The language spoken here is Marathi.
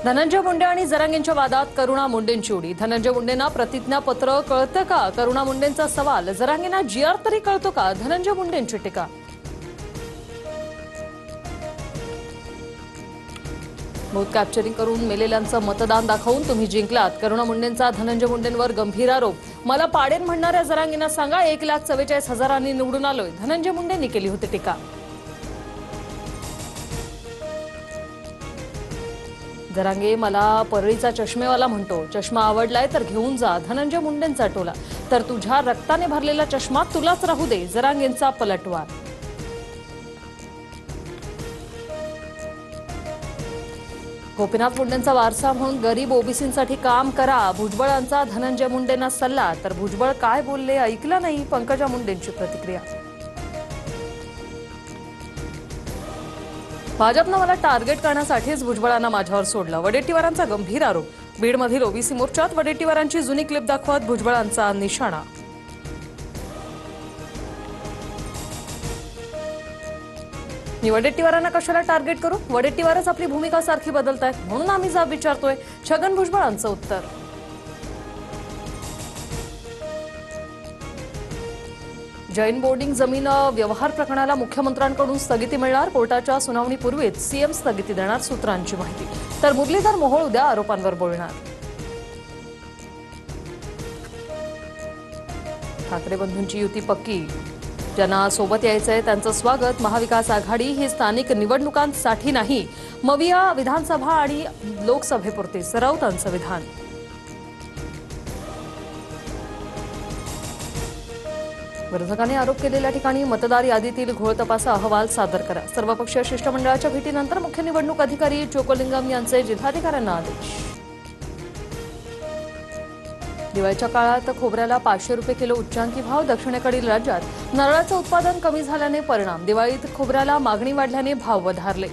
धनंजय मुंडे आणि जरांगेंच्या वादात करुणा मुंडेंची उडी। धनंजय मुंडेंना प्रतिज्ञापत्र कळतं का? करुणा मुंडेंचा सवाल। जरांगेंना जीआर तरी कळतो का? धनंजय मुंडेंची टीका। बूथ कॅप्चरिंग करून मेलेल्यांचं मतदान दाखवून तुम्ही जिंकलात। करुणा मुंडेंचा धनंजय मुंडेंवर गंभीर आरोप। मला पाडेन म्हणणाऱ्या जरांगेंना सांगा 1,44,000 निवडून आलोय। धनंजय मुंडेंनी केली होती टीका। जरांगे मला परळीचा चष्मेवाला म्हणतो। चष्मा आवडलाय तर घेऊन जा। धनंजय मुंडेंचा टोला। तर तुझ्या रक्ताने भरलेला चष्मा तुलाच राहू दे। जरांगेंचा पलटवार। गोपीनाथ मुंडेंचा वारसा म्हणून गरीब ओबीसींसाठी काम करा। भुजबळांचा धनंजय मुंडेंना सल्ला। तर भुजबळ काय बोलले ऐकलं नाही। पंकजा मुंडेंची प्रतिक्रिया। भाजपनं मला टार्गेट करण्यासाठीच भुजबळांना माझ्यावर सोडलं। वडेट्टीवारांचा गंभीर आरोप। बीडमधील ओबीसी मोर्चात वडेट्टीवारांची जुनी क्लिप दाखवत भुजबळांचा निशाणा। मी वडेट्टीवारांना कशाला टार्गेट करू? वडेट्टीवारच आपली भूमिका सारखी बदलतायत म्हणून आम्ही जाब विचारतोय। छगन भुजबळांचं उत्तर। जैन बोर्डिंग जमीन व्यवहार प्रकरणाला मुख्यमंत्र्यांकडून स्थगिती मिळणार। कोर्टाच्या सुनावणीपूर्वीच सीएम स्थगिती देणार, सूत्रांची माहिती। तर मुरलीधर मोहोळ उद्या आरोपांवर बोलणार। ठाकरे बंधूंची युती पक्की। ज्यांना सोबत यायचंय त्यांचं स्वागत। महाविकास आघाडी ही स्थानिक निवडणुकांसाठी नाही, मविया विधानसभा आणि लोकसभेपुरते राऊतांचं विधान। विरोधकांनी आरोप केलेल्या ठिकाणी मतदार यादीतील घोळ तपासा, अहवाल सादर करा। सर्वपक्षीय शिष्टमंडळाच्या भेटीनंतर मुख्य निवडणूक अधिकारी चोकोलिंगम यांचे जिल्हाधिकाऱ्यांना आदेश। दिवाळीच्या काळात खोबऱ्याला 500 रुपये किलो उच्चांकी भाव। दक्षिणेकडील राज्यात नारळाचं उत्पादन कमी झाल्याने परिणाम। दिवाळीत खोबऱ्याला मागणी वाढल्याने भाव वधारले।